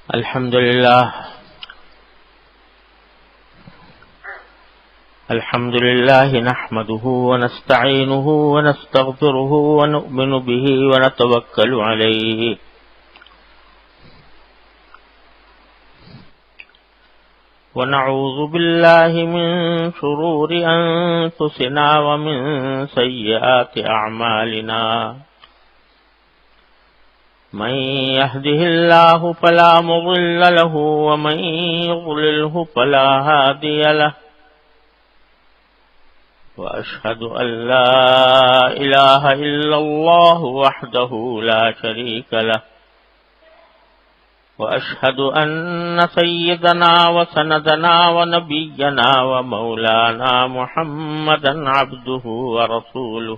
الحمد لله نحمده ونستعينه ونستغفره ونؤمن به ونتوكل عليه ونعوذ بالله من شرور أنفسنا ومن سيئات أعمالنا من يهده الله فلا مضل له ومن يضلله فلا هادي له وأشهد أن لا إله إلا الله وحده لا شريك له وأشهد أن سيدنا وسندنا ونبينا ومولانا محمدا عبده ورسوله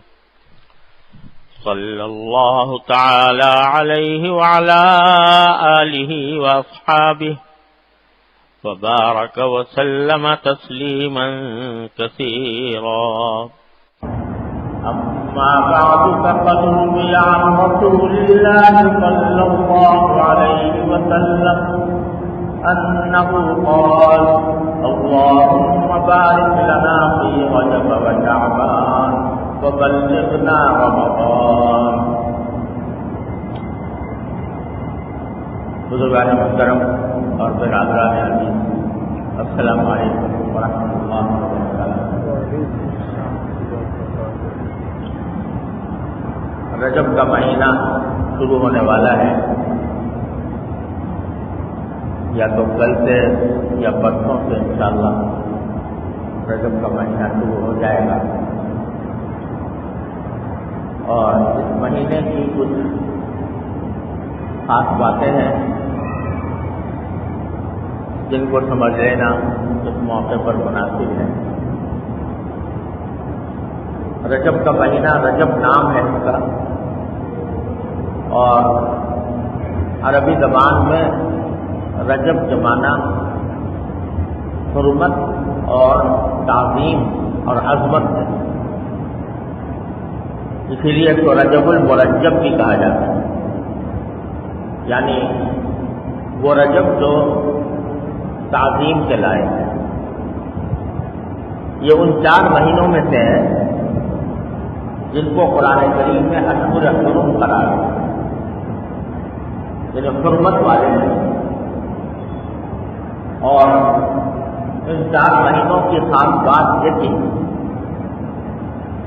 صلى الله تعالى عليه وعلى آله وأصحابه وبارك وسلم تسليما كثيرا أما بعد فقد روي عن رسول الله صلى الله عليه وسلم أنه قال اللهم بارك لنا في رجب وشعبان وبلغنا رمضان. بزرگان محترم اور برادران عزیز، السلام علیکم ورحمۃ اللہ وبرکاتہ. رجب کا مہینہ شروع ہونے والا ہے، یا تو کل سے یا پرسوں سے انشاءاللہ رجب کا مہینہ شروع ہو جائے گا. اور اس مہینے کی کچھ خاص باتیں ہیں جن کو سمجھ لینا اس موقع پر مناسب ہے. رجب کا مہینہ، رجب نام ہے اس کا، اور عربی زبان میں رجب زمانہ حرمت اور تعظیم اور عظمت ہے، اسی لیے اس کو رجب المرجب بھی کہا جاتا ہے. یعنی وہ رجب جو تعظیم کے لائق ہے. یہ ان 4 مہینوں میں سے ہے جن کو قرآن کریم میں اشہر حرم قرار ہے، یعنی حرمت والے ہیں. اور ان 4 مہینوں کی خاص بات یہ تھی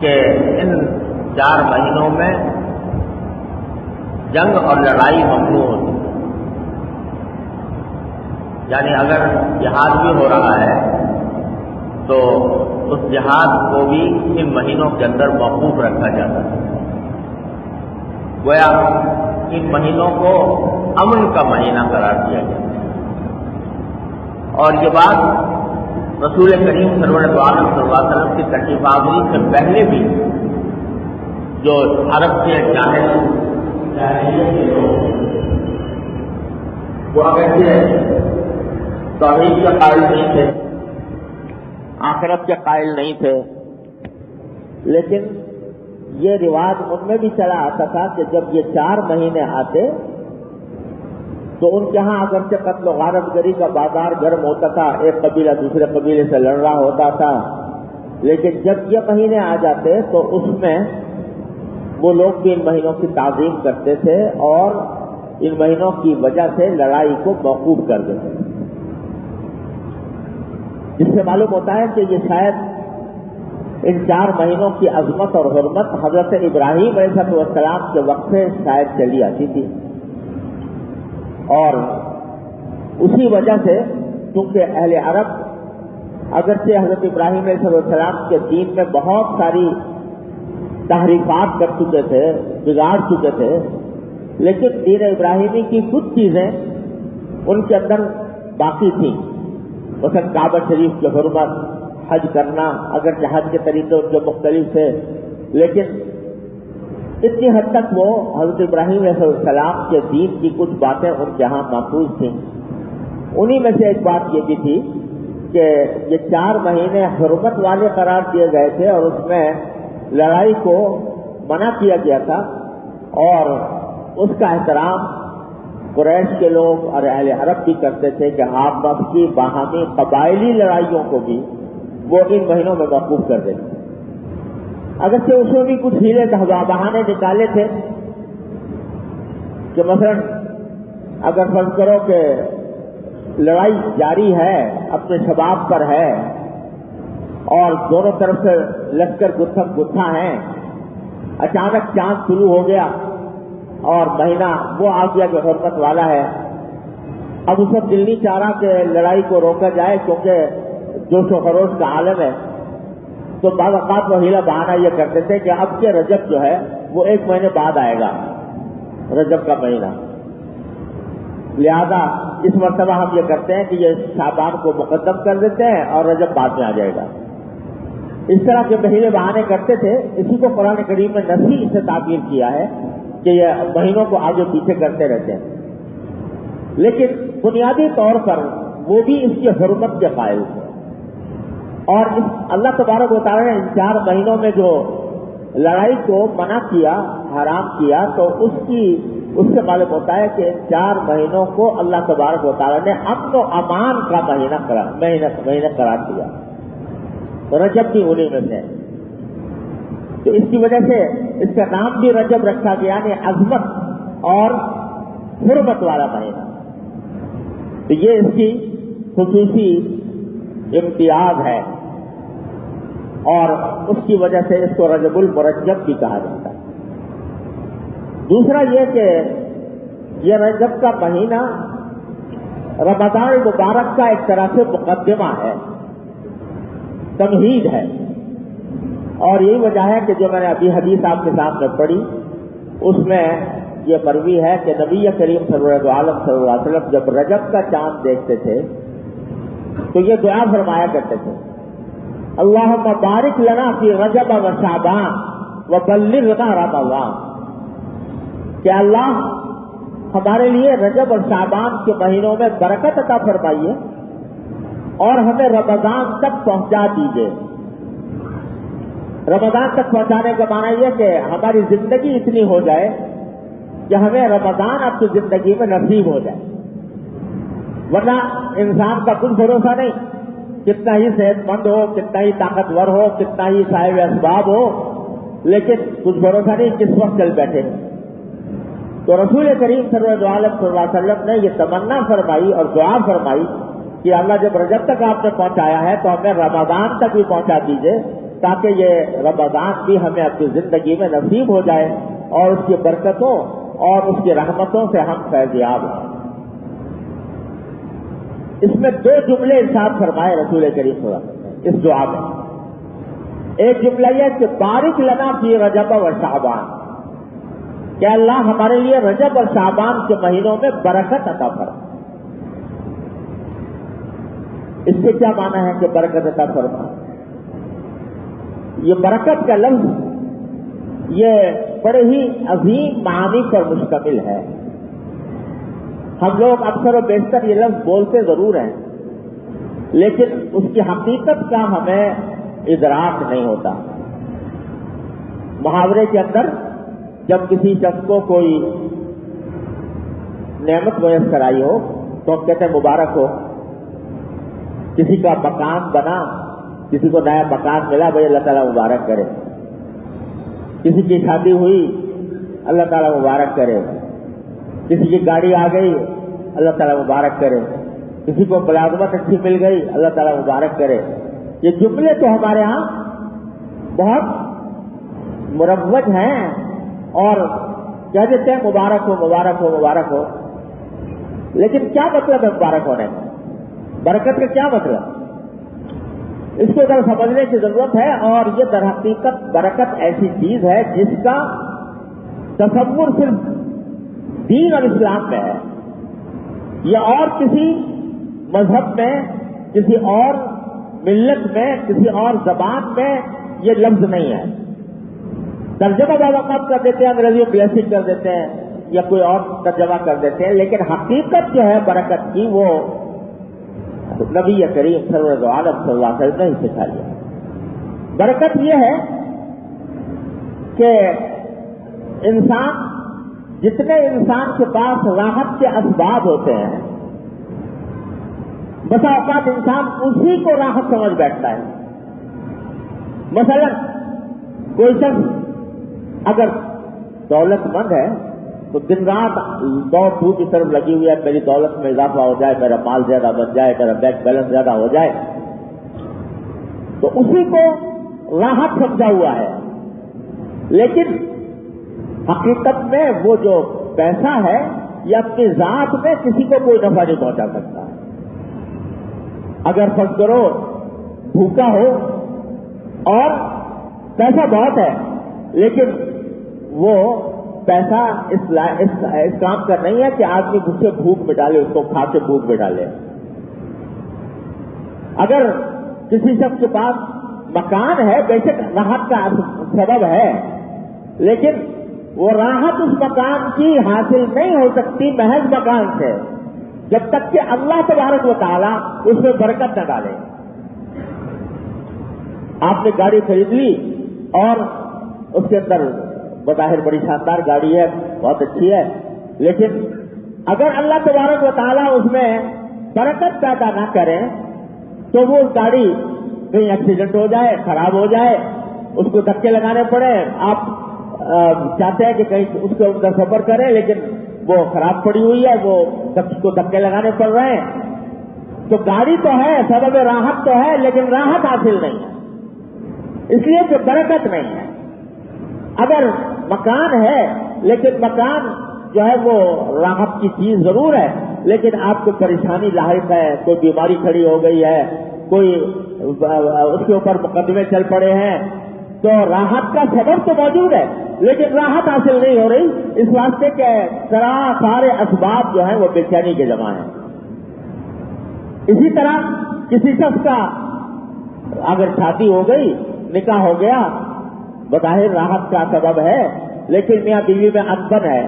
کہ ان 4 مہینوں میں جنگ اور لڑائی ممنوع ہوتی. یعنی اگر جہاد بھی ہو رہا ہے تو اس جہاد کو بھی ان مہینوں کے اندر موقوف رکھا جاتا ہے. گویا ان مہینوں کو امن کا مہینہ قرار دیا گیا. اور یہ بات رسول کریم سرور دو عالم صلی اللہ علیہ وسلم کی تشریف آوری سے پہلے بھی جو عرب کے جاہلیت کے لوگ وہ اگرچہ توحید کے قائل نہیں تھے، آخرت کے قائل نہیں تھے، لیکن یہ رواج ان میں بھی چلا آتا تھا کہ جب یہ 4 مہینے آتے تو ان کے ہاں اگرچہ قتل و غارت گری کا بازار گرم ہوتا تھا، ایک قبیلہ دوسرے قبیلے سے لڑ رہا ہوتا تھا، لیکن جب یہ مہینے آ جاتے تو اس میں وہ لوگ بھی ان مہینوں کی تعظیم کرتے تھے اور ان مہینوں کی وجہ سے لڑائی کو موقوف کر دیتے تھے. جس سے معلوم ہوتا ہے کہ یہ شاید ان 4 مہینوں کی عظمت اور حرمت حضرت ابراہیم علیہ السلام کے وقت سے شاید چلی آتی تھی. اور اسی وجہ سے کیونکہ اہل عرب اگرچہ حضرت ابراہیم علیہ السلام کے دین میں بہت ساری تحریفات کر چکے تھے، بگاڑ چکے تھے، لیکن دین ابراہیمی کی کچھ چیزیں ان کے اندر باقی تھیں. مثلا کعبہ شریف کی حرمت، حج کرنا، اگرچہ حج کے طریقے ان کے مختلف تھے، لیکن اتنی حد تک وہ حضرت ابراہیم علیہ السلام کے دین کی کچھ باتیں ان کے ہاں محفوظ تھیں. انہی میں سے ایک بات یہ بھی تھی کہ یہ 4 مہینے حرمت والے قرار دیے گئے تھے اور اس میں لڑائی کو منع کیا گیا تھا اور اس کا احترام قریش کے لوگ اور اہل عرب بھی کرتے تھے کہ آپس کی باہمی قبائلی لڑائیوں کو بھی وہ ان مہینوں میں موقوف کر دیتے تھے. اگرچہ اس میں بھی کچھ ہیلے بہانے نکالے تھے کہ مثلا اگر فرض کرو کہ لڑائی جاری ہے، اپنے شباب پر ہے اور دونوں طرف سے لشکر گتھا ہیں، اچانک چاند شروع ہو گیا اور مہینہ وہ آ گیا کہ حرمت والا ہے، اب اس وقت دل نہیں چاہ رہا کہ لڑائی کو روکا جائے کیونکہ جوش و خروش کا عالم ہے، تو بعض اوقات وہ ہیلا بہانا یہ کرتے تھے کہ اب کے رجب جو ہے وہ 1 مہینے بعد آئے گا، رجب کا مہینہ، لہذا اس مرتبہ ہم یہ کرتے ہیں کہ یہ شعبان کو مقدم کر دیتے ہیں اور رجب بعد میں آ جائے گا. اس طرح کے مہینے بہانے کرتے تھے. اسی کو قرآن کریم میں نسی سے تعبیر کیا ہے کہ یہ مہینوں کو آگے پیچھے کرتے رہتے ہیں، لیکن بنیادی طور پر وہ بھی اس کی حرمت کے قائل تھے. اور اللہ تبارک و تعالیٰ نے ان 4 مہینوں میں جو لڑائی کو منع کیا، حرام کیا، تو اس سے معلوم ہوتا ہے کہ 4 مہینوں کو اللہ تبارک و تعالیٰ نے امن و امان کا مہینہ قرار دیا. رجب بھی انہیں میں سے، تو اس کی وجہ سے اس کا نام بھی رجب رکھا گیا، یعنی عظمت اور حرمت والا مہینہ. تو یہ اس کی خصوصی امتیاز ہے اور اس کی وجہ سے اس کو رجب المرجب بھی کہا جاتا ہے. دوسرا یہ کہ یہ رجب کا مہینہ رمضان مبارک کا ایک طرح سے مقدمہ ہے، تمہید ہے، اور یہی وجہ ہے کہ جو میں نے ابھی حدیث آپ کے سامنے پڑھی اس میں یہ مروی ہے کہ نبی کریم صلی اللہ علیہ وسلم جب رجب کا چاند دیکھتے تھے تو یہ دعا فرمایا کرتے تھے، اللہم بارک لنا فی رجب و شعبان وبلغنا رمضان، کہ اللہ ہمارے لیے رجب اور شعبان کے مہینوں میں برکت عطا فرمائیے اور ہمیں رمضان تک پہنچا دیجیے. رمضان تک پہنچانے کا معنی یہ کہ ہماری زندگی اتنی ہو جائے کہ ہمیں رمضان آپ کی زندگی میں نصیب ہو جائے، ورنہ انسان کا کچھ بھروسہ نہیں، کتنا ہی صحت مند ہو، کتنا ہی طاقتور ہو، کتنا ہی صاحب اسباب ہو، لیکن کچھ بھروسہ نہیں کس وقت چل بیٹھے. تو رسول کریم صلی اللہ علیہ وسلم نے یہ تمنا فرمائی اور دعا فرمائی کہ اللہ جب رجب تک آپ نے پہنچایا ہے تو ہمیں رمضان تک بھی پہنچا دیجیے تاکہ یہ رمضان بھی ہمیں اپنی زندگی میں نصیب ہو جائے اور اس کی برکتوں اور اس کی رحمتوں سے ہم فیضیاب ہوں. اس میں 2 جملے ارشاد فرمائے رسول کریم صلی اللہ علیہ وسلم اس دعا میں. ایک جملہ یہ کہ بارک لنا فی رجب و شعبان، کہ اللہ ہمارے لیے رجب اور شعبان کے مہینوں میں برکت عطا فرما. اس سے کیا معنی ہے کہ برکت عطا فرما؟ یہ برکت کا لفظ یہ بڑے ہی عظیم معانی پر مشتمل ہے. ہم لوگ اکثر و بیشتر یہ لفظ بولتے ضرور ہیں لیکن اس کی حقیقت کا ہمیں ادراک نہیں ہوتا. محاورے کے اندر جب کسی شخص کو کوئی نعمت میسر آئی ہو تو ہم کہتے ہیں مبارک ہو. کسی کا مکان بنا، کسی کو نیا مکان ملا، بھائی اللہ تعالیٰ مبارک کرے. کسی کی شادی ہوئی، اللہ تعالیٰ مبارک کرے. کسی کی گاڑی آ گئی، اللہ تعالیٰ مبارک کرے. کسی کو ملازمت اچھی مل گئی، اللہ تعالیٰ مبارک کرے. یہ جملے تو ہمارے ہاں بہت مروج ہیں اور کہہ دیتے ہیں مبارک ہو مبارک ہو مبارک ہو، لیکن کیا مطلب ہے مبارک ہونے کا؟ برکت کا کیا مطلب؟ اس کو ذرا سمجھنے کی ضرورت ہے. اور یہ در حقیقت برکت ایسی چیز ہے جس کا تصور صرف دین اور اسلام میں ہے. یہ اور کسی مذہب میں، کسی اور ملت میں، کسی اور زبان میں یہ لفظ نہیں ہے. ترجمہ بعض کر دیتے ہیں، انگریزی میں بلیسنگ کر دیتے ہیں یا کوئی اور ترجمہ کر دیتے ہیں، لیکن حقیقت جو ہے برکت کی وہ نبی کریم صلی اللہ علیہ وسلم نے سکھائی ہے. برکت یہ ہے کہ انسان جتنے انسان کے پاس راحت کے اسباب ہوتے ہیں بسا اوقات انسان اسی کو راحت سمجھ بیٹھتا ہے. مثلا کوئی شخص اگر دولت مند ہے تو دن رات دوڑ کی طرف لگی ہوئی ہے، میری دولت میں اضافہ ہو جائے، میرا مال زیادہ بن جائے، میرا بینک بیلنس زیادہ ہو جائے، تو اسی کو راحت سمجھا ہوا ہے. لیکن حقیقت میں وہ جو پیسہ ہے یہ اپنی ذات میں کسی کو کوئی نفع نہیں پہنچا سکتا. اگر فرض کرو بھوکا ہو اور پیسہ بہت ہے لیکن وہ پیسہ اس کام کا نہیں ہے کہ آدمی اس سے بھوک مٹا لے، اس کو کھا کے بھوک مٹا لے. اگر کسی شخص کے پاس مکان ہے، بے شک راحت کا سبب ہے، لیکن وہ راحت اس مکان کی حاصل نہیں ہو سکتی محض مکان سے جب تک کہ اللہ تبارک و تعالیٰ اس میں برکت نہ ڈالے. آپ نے گاڑی خرید لی اور اس کے اندر بظاہر بڑی شاندار گاڑی ہے، بہت اچھی ہے، لیکن اگر اللہ تبارک و تعالیٰ اس میں برکت پیدا نہ کرے تو وہ گاڑی کہیں ایکسیڈنٹ ہو جائے، خراب ہو جائے، اس کو دھکے لگانے پڑے. آپ چاہتے ہیں کہ کہیں اس کے اندر سفر کریں لیکن وہ خراب پڑی ہوئی ہے، وہ اس کو دھکے لگانے پڑ رہے ہیں. تو گاڑی تو ہے، سبب راحت تو ہے، لیکن راحت حاصل نہیں ہے، اس لیے کہ برکت نہیں ہے. اگر مکان ہے لیکن مکان جو ہے وہ راحت کی چیز ضرور ہے، لیکن آپ کو پریشانی لاحق ہے، کوئی بیماری کھڑی ہو گئی ہے، کوئی اس کے اوپر مقدمے چل پڑے ہیں، تو راحت کا سبب تو موجود ہے لیکن راحت حاصل نہیں ہو رہی. اس واسطے کے سارے اسباب جو ہیں وہ بے چینی کے جمع ہیں. اسی طرح کسی شخص کا اگر شادی ہو گئی، نکاح ہو گیا، بظاہر راحت کا سبب ہے، لیکن میاں بیوی میں انبن ہے،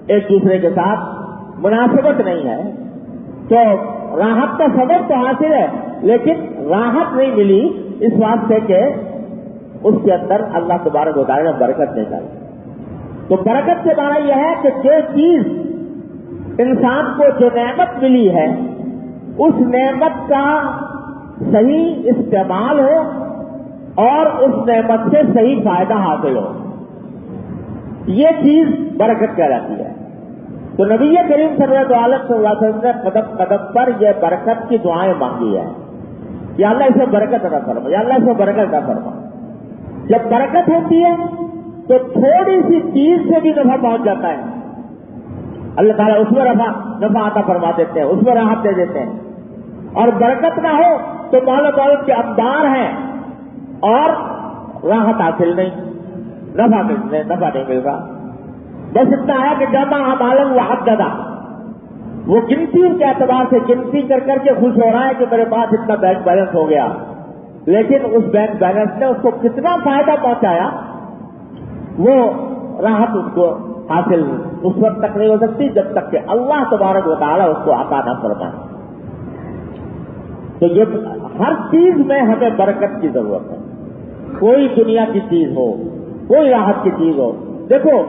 ایک دوسرے کے ساتھ مناسبت نہیں ہے، تو راحت کا سبب تو حاصل ہے لیکن راحت نہیں ملی اس واسطے کے اس کے اندر اللہ تبارک و تعالیٰ نے برکت نہیں ڈالی. تو برکت سے معنی یہ ہے کہ جو چیز انسان کو جو نعمت ملی ہے اس نعمت کا صحیح استعمال ہو اور اس نعمت سے صحیح فائدہ حاصل ہو، یہ چیز برکت کہلاتی ہے. تو نبی کریم صلی اللہ علیہ وسلم نے قدم قدم پر یہ برکت کی دعائیں مانگی ہے، یا اللہ اسے برکت عطا فرما، یا اللہ اسے برکت عطا فرما. جب برکت ہوتی ہے تو تھوڑی سی چیز سے بھی نفع پہنچ جاتا ہے، اللہ تعالیٰ اس میں نفع عطا فرما دیتے ہیں، اس میں راحت دے دیتے ہیں. اور برکت نہ ہو تو مال و دولت کے امدار ہیں اور راحت حاصل نہیں، نفع نہیں مل رہا. بس اتنا ہے کہ جمع مالا وعددا، وہ گنتی کے اعتبار سے گنتی کر کر کے خوش ہو رہا ہے کہ میرے پاس اتنا بینک بیلنس ہو گیا، لیکن اس بینک بیلنس نے اس کو کتنا فائدہ پہنچایا وہ راحت اس کو حاصل اس وقت تک نہیں ہو سکتی جب تک کہ اللہ تبارک و تعالیٰ اس کو عطا نہ فرمائے. تو یہ ہر چیز میں ہمیں برکت کی ضرورت ہے، کوئی دنیا کی چیز ہو، کوئی راحت کی چیز ہو. دیکھو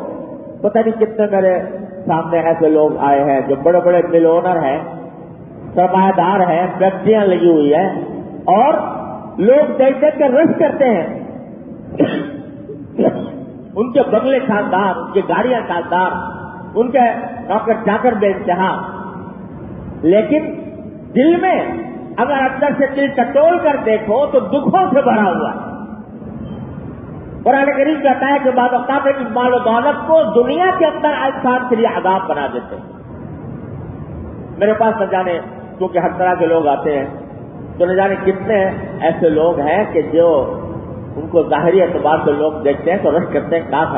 پتہ نہیں کتنے میرے سامنے ایسے لوگ آئے ہیں جو بڑے بڑے ملونر ہیں، سرمایہ دار ہیں، فیکٹریاں لگی ہوئی ہیں، اور لوگ دیکھ دیکھ کر رش کرتے ہیں. ان کے بنگلے شاندار، ان کی گاڑیاں شاندار، ان کے نوکر چاکر بے انتہا، لیکن دل میں اگر اندر سے دل ٹٹول کر دیکھو تو دکھوں سے بھرا ہوا ہے. قرآن کریم کہتا ہے کہ بعض اوقات کی مال و دولت کو دنیا کے اندر انسان کے لیے عذاب بنا دیتے ہیں. میرے پاس نہ جانے کیونکہ ہر طرح کے لوگ آتے ہیں، تو نہ جانے کتنے ایسے لوگ ہیں کہ جو ان کو ظاہری اعتبار سے لوگ دیکھتے ہیں تو رش کرتے ہیں کاش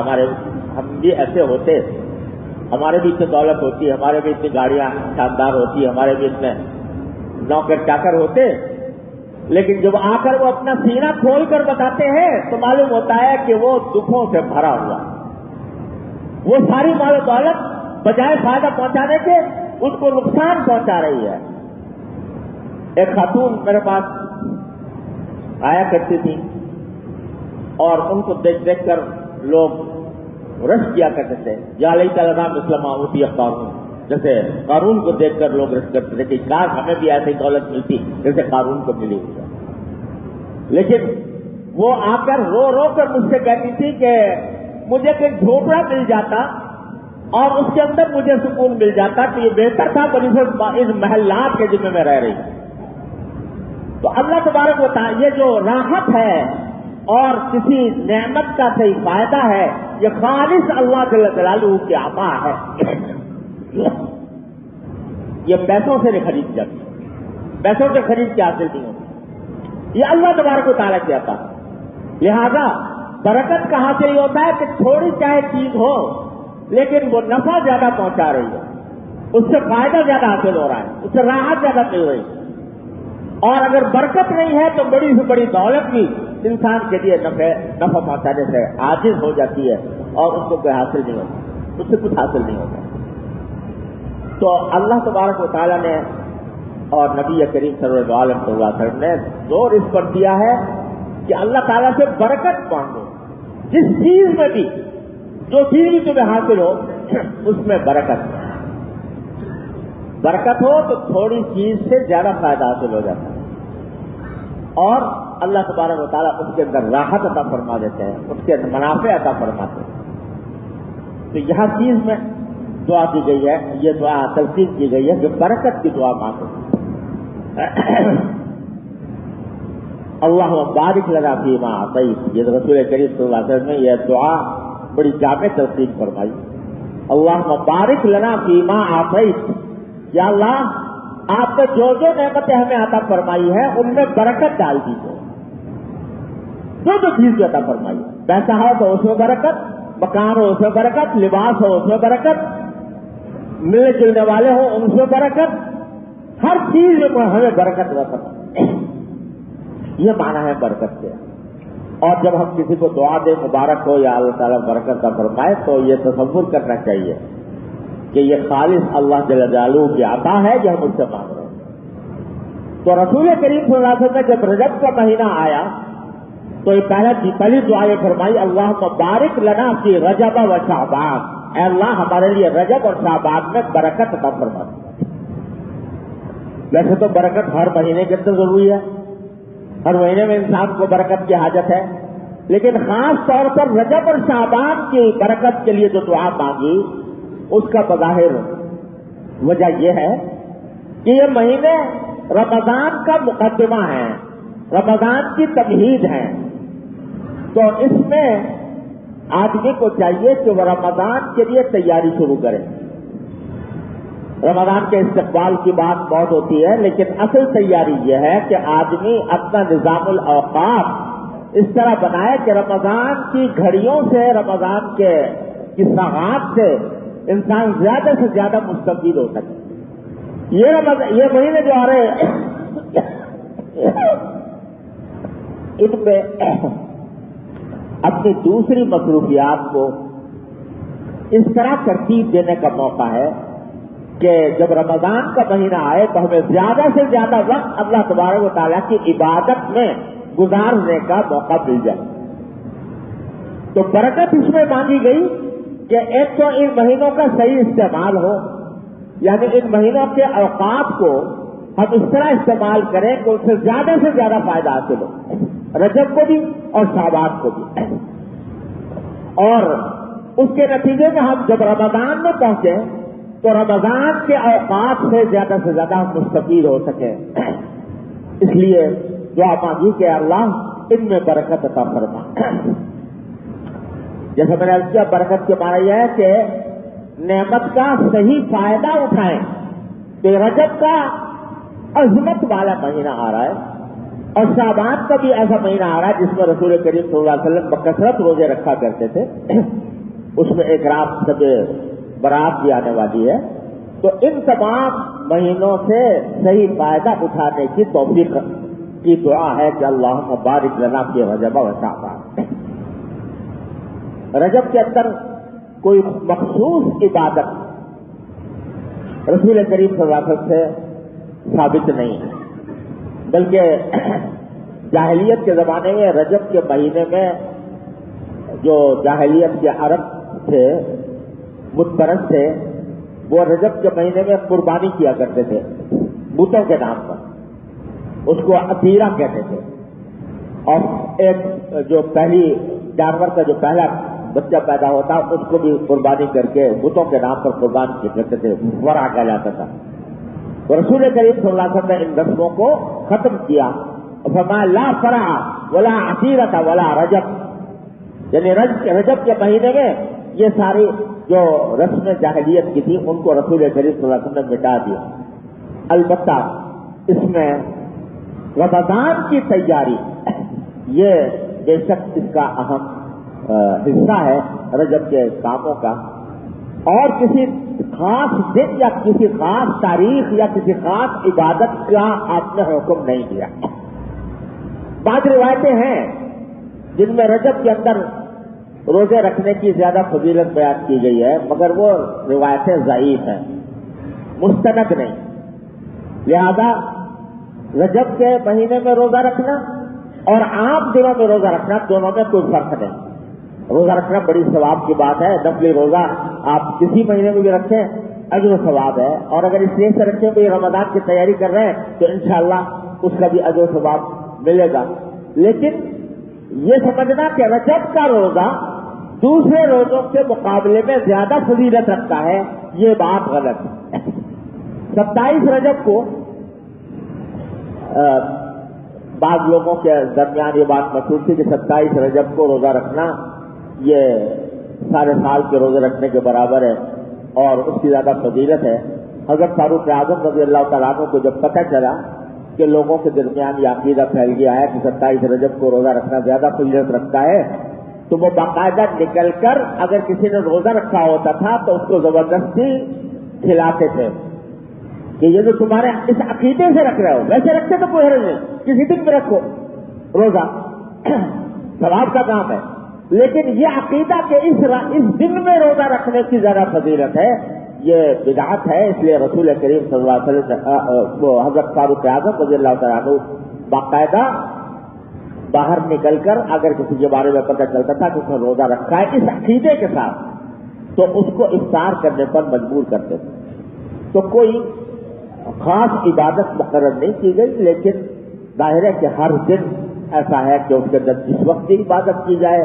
ہم بھی ایسے ہوتے، ہمارے بھی اتنی دولت ہوتی، ہمارے بھی اتنی گاڑیاں شاندار ہوتی، ہمارے بھی اتنے نوکر چاکر ہوتے. لیکن جب آ کر وہ اپنا سینہ کھول کر بتاتے ہیں تو معلوم ہوتا ہے کہ وہ دکھوں سے بھرا ہوا، وہ ساری مال و دولت بجائے فائدہ پہنچانے کے اس کو نقصان پہنچا رہی ہے. ایک خاتون میرے پاس آیا کرتی تھی اور ان کو دیکھ دیکھ کر لوگ رش کیا کرتے تھے، یا لیت لنا مثل ما اوتی قارون، جیسے قارون کو دیکھ کر لوگ رش کرتے تھے کہ کاش ہمیں بھی ایسی دولت ملتی جیسے قارون کو ملی ہوئی ہے۔ لیکن وہ آ کر رو رو کر مجھ سے کہتی تھی کہ مجھے کوئی جھوپڑا مل جاتا اور اس کے اندر مجھے سکون مل جاتا تو یہ بہتر تھا بنسبت اس محلات کے جن میں رہ رہی ہوں۔ تو اللہ تبارک و تعالیٰ یہ جو راحت ہے اور کسی نعمت کا صحیح فائدہ ہے، یہ خالص اللہ جل جلالہ کی عطا ہے، یہ پیسوں سے نہیں خرید جاتی، پیسوں سے خرید کے حاصل نہیں ہوتی، یہ اللہ تبارک و تعالیٰ کی عطا ہے۔ لہذا برکت کا حاصل یہ ہوتا ہے کہ تھوڑی چاہے چیز ہو لیکن وہ نفع زیادہ پہنچا رہی ہے، اس سے فائدہ زیادہ حاصل ہو رہا ہے، اس سے راحت زیادہ مل رہی ہے۔ اور اگر برکت نہیں ہے تو بڑی سے بڑی دولت بھی انسان کے لیے نفع پہنچانے سے عاجز ہو جاتی ہے اور اس کو کوئی حاصل نہیں ہوتا، اس سے کچھ حاصل نہیں ہوتا۔ تو اللہ تبارک و تعالیٰ نے اور نبی کریم صلی اللہ علیہ وسلم نے زور اس پر دیا ہے کہ اللہ تعالیٰ سے برکت مانگو، جس چیز میں بھی، جو چیز بھی تمہیں حاصل ہو اس میں برکت ہو تو تھوڑی چیز سے زیادہ فائدہ حاصل ہو جاتا ہے، اور اللہ تبارک و تعالیٰ اس کے اندر راحت عطا فرما دیتے ہیں، اس کے اندر منافع عطا فرماتے ہیں۔ تو یہاں چیز میں دعا دی گئی ہے، یہ دعا تلقین کی گئی ہے کہ برکت کی دعا مانگو۔ اللہم بارک لنا فیما اعطیت، یہ رسول کریم صلی اللہ علیہ وسلم نے یہ دعا بڑی جامع تلقین فرمائی۔ اللہم بارک لنا فیما اعطیت، یا اللہ آپ نے جو جو نعمتیں ہمیں عطا فرمائی ہے ان میں برکت ڈال دیجیے، جو چیز عطا فرمائی، پیسہ ہو تو اس میں برکت، مکان ہو اس میں برکت، لباس ہو اس میں برکت، ملنے جلنے والے ہوں ان میں برکت، ہر چیز میں ہمیں برکت رکھنا، یہ معنی ہے برکت کے۔ اور جب ہم کسی کو دعا دیں مبارک ہو یا اللہ تعالیٰ برکت کا فرمائے تو یہ تصور کرنا چاہیے کہ یہ خالص اللہ جل جلالہ کی عطا ہے جو ہم اس سے مانگ رہے ہیں۔ تو رسول کریم صلی اللہ علیہ وسلم نے جب رجب کا مہینہ آیا تو یہ پہلی دعا یہ فرمائی، اللہم بارک لنا فی رجب و شعبان، اے اللہ ہمارے لیے رجب اور شعبان میں برکت عطا فرما۔ ویسے تو برکت ہر مہینے کے اندر ضروری ہے، ہر مہینے میں انسان کو برکت کی حاجت ہے، لیکن خاص طور پر رجب اور شعبان کی برکت کے لیے جو دعا مانگی اس کا بظاہر وجہ یہ ہے کہ یہ مہینے رمضان کا مقدمہ ہے، رمضان کی تمہید ہے، تو اس میں آدمی کو چاہیے کہ وہ رمضان کے لیے تیاری شروع کرے۔ رمضان کے استقبال کی بات بہت ہوتی ہے، لیکن اصل تیاری یہ ہے کہ آدمی اپنا نظام الاوقات اس طرح بنائے کہ رمضان کی گھڑیوں سے، رمضان کے ساعات سے انسان زیادہ سے زیادہ مستفید ہو سکے۔ یہ مہینے جو آ رہے ہیں ان میں اپنی دوسری مصروفیات کو اس طرح ترتیب دینے کا موقع ہے کہ جب رمضان کا مہینہ آئے تو ہمیں زیادہ سے زیادہ وقت اللہ تبارک و تعالیٰ کی عبادت میں گزارنے کا موقع مل جائے۔ تو برکت اس میں مانگی گئی کہ ایک تو ان مہینوں کا صحیح استعمال ہو، یعنی ان مہینوں کے اوقات کو ہم اس طرح استعمال کریں کہ اس سے زیادہ فائدہ حاصل ہو، رجب کو بھی اور شعبان کو بھی، اور اس کے نتیجے میں ہم جب رمضان میں پہنچے تو رمضان کے اوقات سے زیادہ ہم مستفید ہو سکیں۔ اس لیے دعا مانگی کہ اللہ ان میں برکت عطا فرما۔ جیسے میں نے عرض کیا، برکت کے معنی یہ ہے کہ نعمت کا صحیح فائدہ اٹھائیں۔ تو رجب کا عظمت والا مہینہ آ رہا ہے اور شعبان کا بھی ایسا مہینہ آ رہا ہے جس میں رسول کریم صلی اللہ علیہ وسلم بکثرت روزے رکھا کرتے تھے، اس میں ایک رات سب برات بھی آنے والی ہے۔ تو ان تمام مہینوں سے صحیح فائدہ اٹھانے کی توفیق کی دعا ہے کہ اللہم بارک لنا فی رجب و شعبان۔ رجب کے اندر کوئی مخصوص عبادت رسول کریم صلی اللہ علیہ وسلم سے ثابت نہیں ہے، بلکہ جاہلیت کے زمانے میں رجب کے مہینے میں جو جاہلیت کے عرب تھے، بت پرست تھے، وہ رجب کے مہینے میں قربانی کیا کرتے تھے بتوں کے نام پر، اس کو عقیرہ کہتے تھے، اور ایک جو پہلی جانور کا جو پہلا بچہ پیدا ہوتا اس کو بھی قربانی کر کے بتوں کے نام پر قربان کیا کرتے تھے، ورا کہلاتا تھا۔ تو رسول کریم صلی اللہ علیہ وسلم نے ان رسموں کو ختم کیا، فرمایا لا فرع ولا عقیرۃ ولا رجب، یعنی رجب کے مہینے میں یہ ساری جو رسم جاہلیت کی تھی ان کو رسول کریم صلی اللہ علیہ وسلم نے مٹا دیا۔ البتہ اس میں رمضان کی تیاری یہ بے شک اس کا اہم حصہ ہے رجب کے کاموں کا، اور کسی خاص دن یا کسی خاص تاریخ یا کسی خاص عبادت کا آپ نے حکم نہیں دیا۔ بعض روایتیں ہیں جن میں رجب کے اندر روزے رکھنے کی زیادہ فضیلت بیان کی گئی ہے، مگر وہ روایتیں ضعیف ہیں، مستند نہیں۔ لہذا رجب کے مہینے میں روزہ رکھنا اور عام دنوں میں روزہ رکھنا دونوں میں کوئی فرق نہیں۔ روزہ رکھنا بڑی ثواب کی بات ہے، نفلی روزہ آپ کسی مہینے میں بھی رکھیں اجر و ثواب ہے، اور اگر اس لیے سے رکھیں کہ رمضان کی تیاری کر رہے ہیں تو انشاءاللہ اس کا بھی اجر و ثواب ملے گا۔ لیکن یہ سمجھنا کہ رجب کا روزہ دوسرے روزوں کے مقابلے میں زیادہ فضیلت رکھتا ہے، یہ بات غلط ہے۔ 27 رجب کو بعض لوگوں کے درمیان یہ بات مشہور تھی کہ 27 رجب کو روزہ رکھنا یہ سارے سال کے روزے رکھنے کے برابر ہے اور اس کی زیادہ فضیلت ہے۔ حضرت فاروق اعظم رضی اللہ تعالیٰ عنہ کو جب پتہ چلا کہ لوگوں کے درمیان یہ عقیدہ پھیل گیا ہے کہ 27 رجب کو روزہ رکھنا زیادہ فضیلت رکھتا ہے، تو وہ باقاعدہ نکل کر اگر کسی نے روزہ رکھا ہوتا تھا تو اس کو زبردستی کھلاتے تھے کہ یہ جو تمہارے اس عقیدے سے رکھ رہے ہو، ویسے رکھتے تو کوئی حرج نہیں، کسی دن میں رکھو روزہ، ثواب کا کام ہے، لیکن یہ عقیدہ کہ اس دن میں روزہ رکھنے کی زیادہ فضیلت ہے، یہ بدعت ہے۔ اس لیے رسول کریم صلی اللہ علیہ وسلم وہ حضرت فاروق اعظم رضی اللہ تعالیٰ عنہ باقاعدہ باہر نکل کر اگر کسی کے بارے میں پتہ چلتا تھا کہ اس نے روزہ رکھا ہے اس عقیدے کے ساتھ تو اس کو افطار کرنے پر مجبور کرتے تھے۔ تو کوئی خاص عبادت مقرر نہیں کی گئی، لیکن ظاہر ہے کہ ہر دن ایسا ہے کہ اس کے اندر جس وقت کی عبادت کی جائے،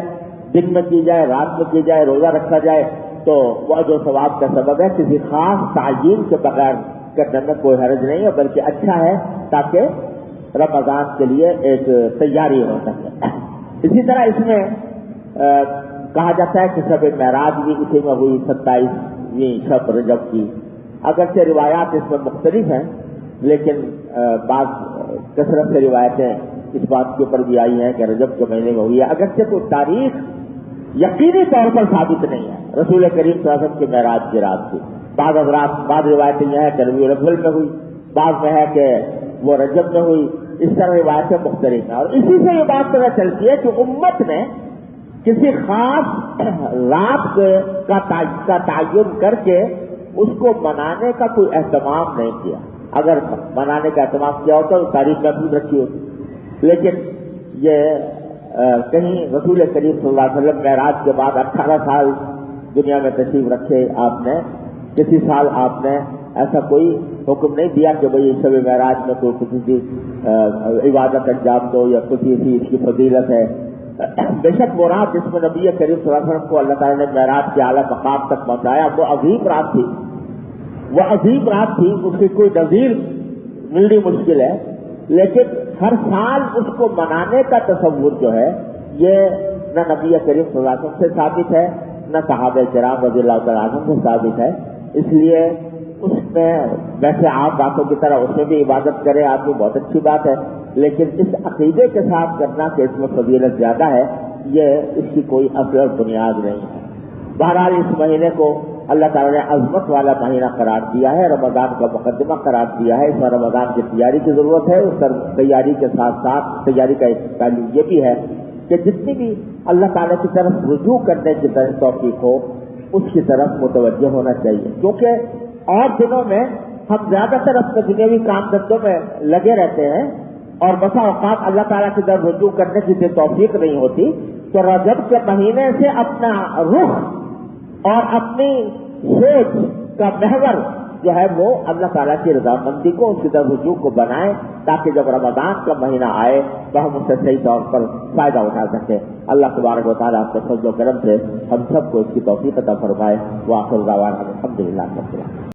دن میں کی جائے، رات میں کی جائے، روزہ رکھا جائے تو وہ جو ثواب کا سبب ہے، کسی خاص تعین کے بغیر کرنے میں کوئی حرج نہیں ہے، بلکہ اچھا ہے تاکہ رمضان کے لیے ایک تیاری ہو سکے۔ اسی طرح اس میں کہا جاتا ہے کہ شب معراج بھی اسی میں ہوئی 27ویں شب رجب کی۔ اگرچہ روایات اس میں مختلف ہیں، لیکن بعض کثرت سے روایتیں اس بات کے اوپر بھی آئی ہیں کہ رجب کے مہینے میں ہوئی ہے، اگرچہ کوئی تاریخ یقینی طور پر ثابت نہیں ہے۔ رسول کریم صلی اللہ علیہ وسلم کی معراج کی رات تھی، بعض روایتیں یہ ہے کہ ربیع الاول میں ہوئی، بعض میں ہے کہ وہ رجب میں ہوئی، اس طرح روایتیں مختلف ہیں، اور اسی سے یہ بات پتہ چلتی ہے کہ امت نے کسی خاص رات کا تعین کر کے اس کو منانے کا کوئی اہتمام نہیں کیا۔ اگر منانے کا اہتمام کیا ہوتا تو تاریخ محفوظ رکھی ہوتی، لیکن یہ کہیں رسول کریم صلی اللہ علیہ وسلم معراج کے بعد 18 سال دنیا میں تشریف رکھے آپ نے، کسی سال آپ نے ایسا کوئی حکم نہیں دیا کہ بھئی شب معراج میں کوئی کسی کی عبادت انجام دو یا کسی سی اس کی فضیلت ہے۔ بے شک وہ رات جس میں نبی کریم صلی اللہ علیہ وسلم کو اللہ تعالیٰ نے معراج کے اعلیٰ مقام تک پہنچایا، وہ عظیم رات تھی، وہ عظیم رات تھی، اس کی کوئی نظیر ملنی مشکل ہے، لیکن ہر سال اس کو منانے کا تصور جو ہے یہ نہ نبی کریم صلی اللہ علیہ وسلم سے ثابت ہے، نہ صحابہ کرام رضی اللہ تعالیٰ عنہم سے ثابت ہے۔ اس لیے اس میں ویسے عام باتوں کی طرح اس میں بھی عبادت کرے آدمی، بہت اچھی بات ہے، لیکن اس عقیدے کے ساتھ کرنا کہ اس میں فضیلت زیادہ ہے، یہ اس کی کوئی اصل اور بنیاد نہیں ہے۔ بہرحال اس مہینے کو اللہ تعالیٰ نے عظمت والا مہینہ قرار دیا ہے، رمضان کا مقدمہ قرار دیا ہے، اس میں رمضان کی تیاری کی ضرورت ہے۔ اس تیاری کے ساتھ ساتھ تیاری کا ایک پہلو یہ بھی ہے کہ جتنی بھی اللہ تعالیٰ کی طرف رجوع کرنے کی توفیق ہو اس کی طرف متوجہ ہونا چاہیے، کیونکہ اور دنوں میں ہم زیادہ تر اپنے دنیاوی کام دھندوں میں لگے رہتے ہیں اور بسا اوقات اللہ تعالیٰ کی طرف رجوع کرنے کی توفیق نہیں ہوتی، تو رجب کے مہینے سے اپنا رخ اور اپنی سوچ کا محور جو ہے وہ اللہ تعالیٰ کی رضامندی کو، اس کی طرف رجوع کو بنائیں، تاکہ جب رمضان کا مہینہ آئے تو ہم اس سے صحیح طور پر فائدہ اٹھا سکیں۔ اللہ تبارک و تعالیٰ آپ کے فضل و کرم سے ہم سب کو اس کی توفیق عطا فرمائے۔ وآخر دعوانا الحمدللہ۔